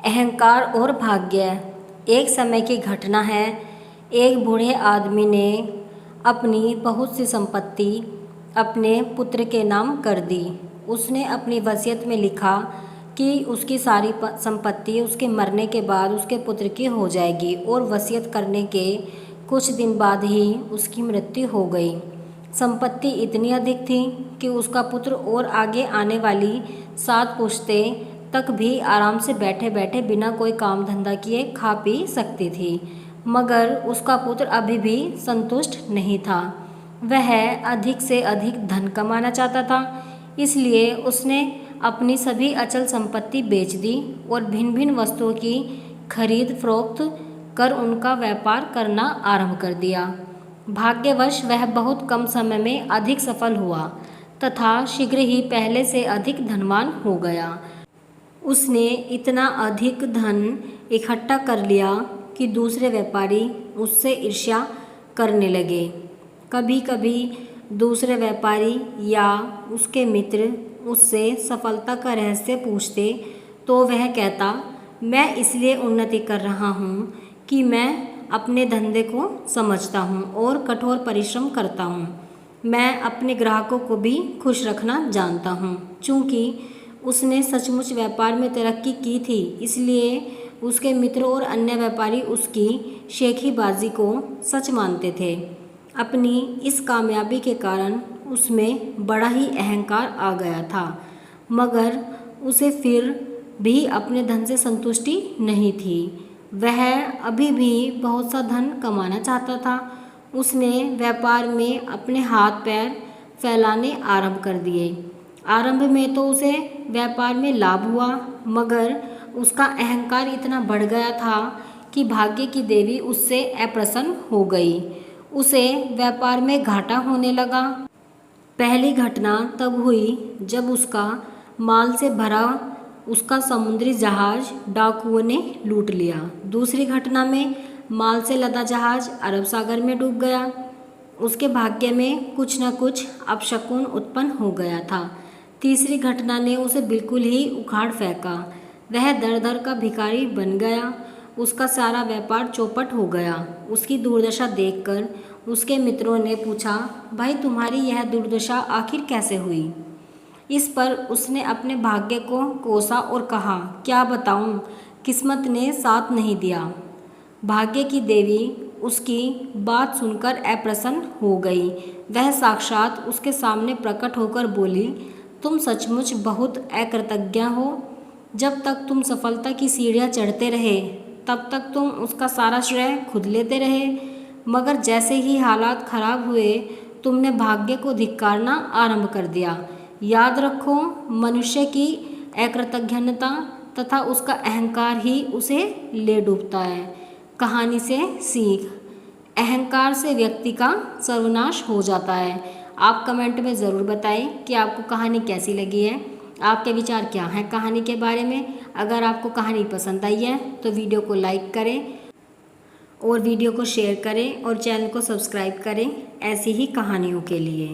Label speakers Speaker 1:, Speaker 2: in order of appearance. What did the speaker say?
Speaker 1: अहंकार और भाग्य। एक समय की घटना है। एक बूढ़े आदमी ने अपनी बहुत सी संपत्ति अपने पुत्र के नाम कर दी। उसने अपनी वसीयत में लिखा कि उसकी सारी संपत्ति उसके मरने के बाद उसके पुत्र की हो जाएगी, और वसीयत करने के कुछ दिन बाद ही उसकी मृत्यु हो गई। संपत्ति इतनी अधिक थी कि उसका पुत्र और आगे आने वाली 7 पुश्तें तक भी आराम से बैठे बैठे बिना कोई काम धंधा किए खा पी सकती थी। मगर उसका पुत्र अभी भी संतुष्ट नहीं था। वह अधिक से अधिक धन कमाना चाहता था, इसलिए उसने अपनी सभी अचल संपत्ति बेच दी और भिन्न भिन्न वस्तुओं की खरीद फरोख्त कर उनका व्यापार करना आरंभ कर दिया। भाग्यवश वह बहुत कम समय में अधिक सफल हुआ तथा शीघ्र ही पहले से अधिक धनवान हो गया। उसने इतना अधिक धन इकट्ठा कर लिया कि दूसरे व्यापारी उससे ईर्ष्या करने लगे। कभी कभी दूसरे व्यापारी या उसके मित्र उससे सफलता का रहस्य पूछते तो वह कहता, मैं इसलिए उन्नति कर रहा हूँ कि मैं अपने धंधे को समझता हूँ और कठोर परिश्रम करता हूँ। मैं अपने ग्राहकों को भी खुश रखना जानता हूँ। चूँकि उसने सचमुच व्यापार में तरक्की की थी, इसलिए उसके मित्र और अन्य व्यापारी उसकी शेखीबाजी को सच मानते थे। अपनी इस कामयाबी के कारण उसमें बड़ा ही अहंकार आ गया था, मगर उसे फिर भी अपने धन से संतुष्टि नहीं थी। वह अभी भी बहुत सा धन कमाना चाहता था। उसने व्यापार में अपने हाथ पैर फैलाने आरंभ कर दिए। आरंभ में तो उसे व्यापार में लाभ हुआ, मगर उसका अहंकार इतना बढ़ गया था कि भाग्य की देवी उससे अप्रसन्न हो गई। उसे व्यापार में घाटा होने लगा। पहली घटना तब हुई जब उसका माल से भरा उसका समुद्री जहाज डाकुओं ने लूट लिया। दूसरी घटना में माल से लदा जहाज अरब सागर में डूब गया। उसके भाग्य में कुछ न कुछ अपशकुन उत्पन्न हो गया था। तीसरी घटना ने उसे बिल्कुल ही उखाड़ फेंका। वह दर दर का भिखारी बन गया। उसका सारा व्यापार चौपट हो गया। उसकी दुर्दशा देखकर उसके मित्रों ने पूछा, भाई तुम्हारी यह दुर्दशा आखिर कैसे हुई? इस पर उसने अपने भाग्य को कोसा और कहा, क्या बताऊं, किस्मत ने साथ नहीं दिया। भाग्य की देवी उसकी बात सुनकर अप्रसन्न हो गई। वह साक्षात उसके सामने प्रकट होकर बोली, तुम सचमुच बहुत अकृतज्ञ हो। जब तक तुम सफलता की सीढ़ियाँ चढ़ते रहे तब तक तुम उसका सारा श्रेय खुद लेते रहे, मगर जैसे ही हालात खराब हुए तुमने भाग्य को धिक्कारना आरंभ कर दिया। याद रखो, मनुष्य की अकृतज्ञता तथा उसका अहंकार ही उसे ले डूबता है। कहानी से सीख, अहंकार से व्यक्ति का सर्वनाश हो जाता है। आप कमेंट में ज़रूर बताएं कि आपको कहानी कैसी लगी है, आपके विचार क्या हैं कहानी के बारे में। अगर आपको कहानी पसंद आई है तो वीडियो को लाइक करें और वीडियो को शेयर करें और चैनल को सब्सक्राइब करें ऐसी ही कहानियों के लिए।